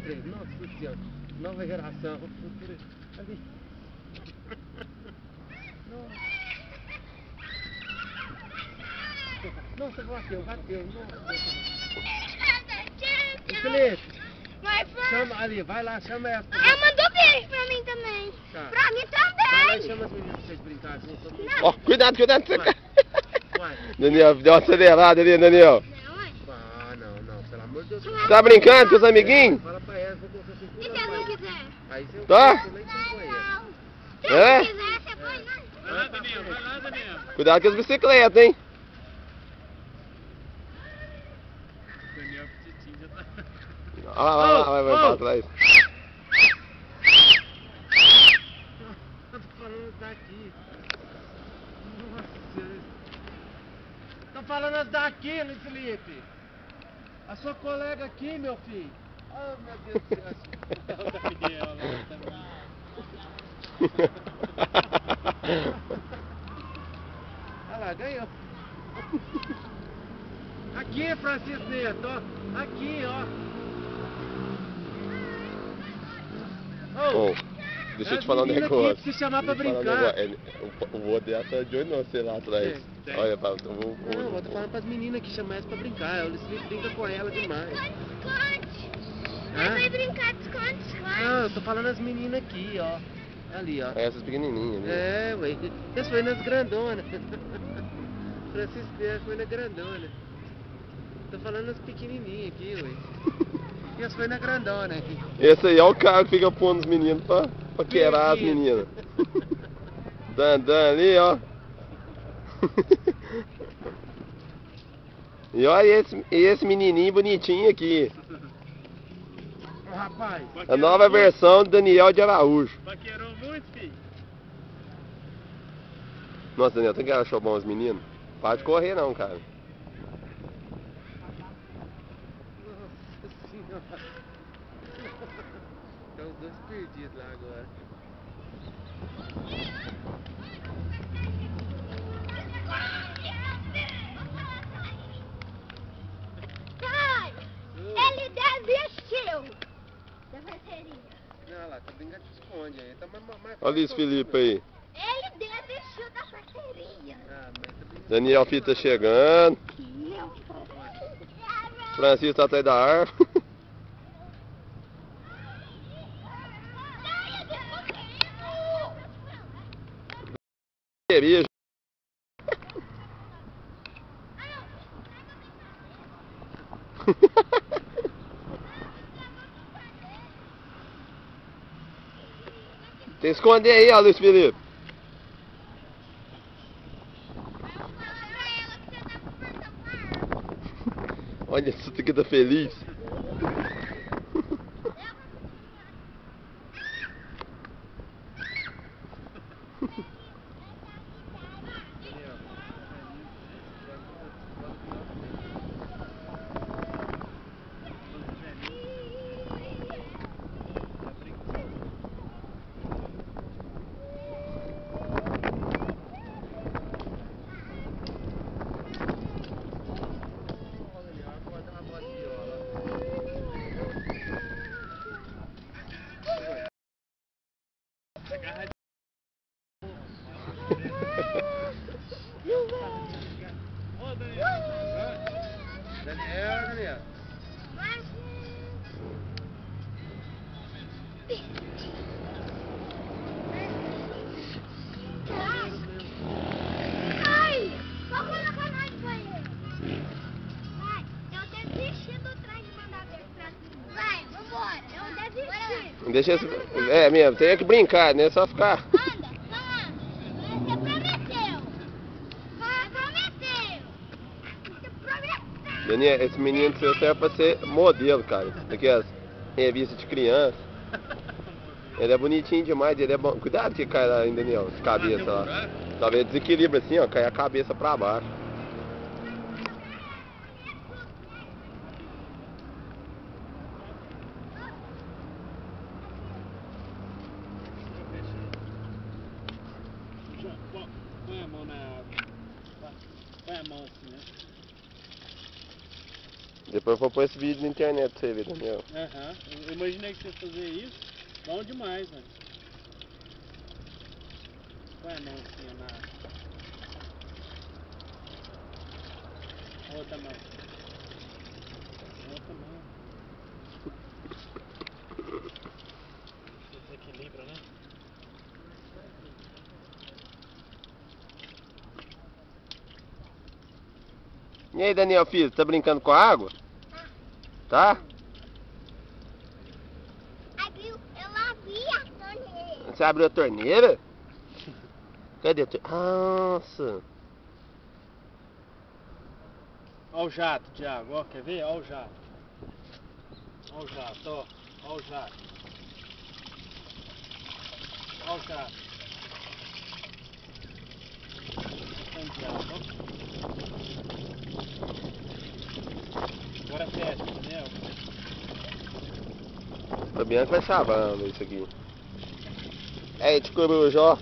três. Nossa senhora. Nova geração. Ali. Nossa, bateu. Nossa. Felipe. Chama ali, vai lá, chama essa. Ela mandou beijo pra mim também. Tá. Pra mim também. Vai lá e chama as meninas pra vocês brincarem junto. Ó, cuidado, Vai. Vai. Daniel, deu uma acelerada ali, Daniel. Não, mãe. Ah, não, pelo amor de Deus. Você tá brincando com os amiguinhos? Fala pra ela, vou colocar assim. E se ela não quiser? Aí você Tá? vai lá e você não conhece. Se ela É? não quiser, você põe nós. Vai lá, Daniel. Cuidado com as bicicletas, hein? Daniel Petitinho já tá. Olha lá, vai pra trás. Eu tô falando daqui. Nossa. Tô falando daqui, Luiz Felipe. A sua colega aqui, meu filho. Oh, meu Deus do céu. O Daniel lá também. Olha lá, ganhou. Aqui, Francisco Neto, ó. Aqui, ó. Ô, deixa eu te falar um negócio. Aqui, se chamar pra Deixa eu te brincar. falar um negócio. O vô dela tá de olho não, sei lá atrás. Tem. Olha, eu Não, eu tô falando pras meninas que chamam essa pra brincar. O Luiz Felipe brinca com ela demais. Esconde. Hã? Vai brincar de esconde. Não, eu tô falando as meninas aqui, ó. Ali, ó. Essas pequenininhas, né? É, ué. Essa foi nas grandonas. Francisco Neto foi na grandona. Tô falando as pequenininhas aqui, ué. E essa foi na grandona. Esse aí é o cara que fica pondo os meninos pra queirar as meninas. Dan ali, ó. E olha esse menininho bonitinho aqui. Ô, rapaz. A nova versão do Daniel de Araújo. Paquerou muito, filho. Nossa, Daniel, tu que achou bom os meninos? Para de correr não, cara. Nossa senhora. Estão os dois perdidos lá agora. Pai, ele desistiu da bateria. Não, lá, tá brincando de esconde aí. Tá mais Olha isso, Felipe aí. Ele desistiu da bateria. Ah, mas tá brincando. Daniel Filho tá chegando. Meu Francisco tá atrás da árvore. Queria. Tem que esconder aí, ó, Luiz Felipe. Olha, isso aqui tá feliz. Daniel. Ai, vou colocar nós no banheiro. Vai, eu desisti do trem de mandar ver pra cima. Vai, vambora, eu desisti. Deixa esse... É mesmo, tem que brincar, né? Só ficar. Anda, você prometeu. Prometeu. Você prometeu. Daniel, esse menino seu serve pra ser modelo, cara. Aquelas revistas de criança. Ele é bonitinho demais, ele é bom. Cuidado que cai lá em Daniel, de cabeça lá. Talvez desequilibra assim, ó, cai a cabeça pra baixo. Põe a mão na água. Põe a mão assim, né? Depois eu vou pôr esse vídeo na internet pra você ver, Daniel. Aham. Eu imaginei que você fazer isso. Bom demais, né? Põe a mão assim na... Outra mão. Outra mão. Desequilibra, né? E aí, Daniel, filho, tá brincando com a água? Tá? Eu abri a torneira. Você abriu a torneira? Cadê a torneira? Nossa! Olha o jato de água, ó, quer ver? Olha o jato. Olha o jato, ó. Olha o jato. Olha o jato. Tanto de água, ó. Agora fecha, entendeu? Fabiano vai chavando isso aqui. É, de coruja, ó.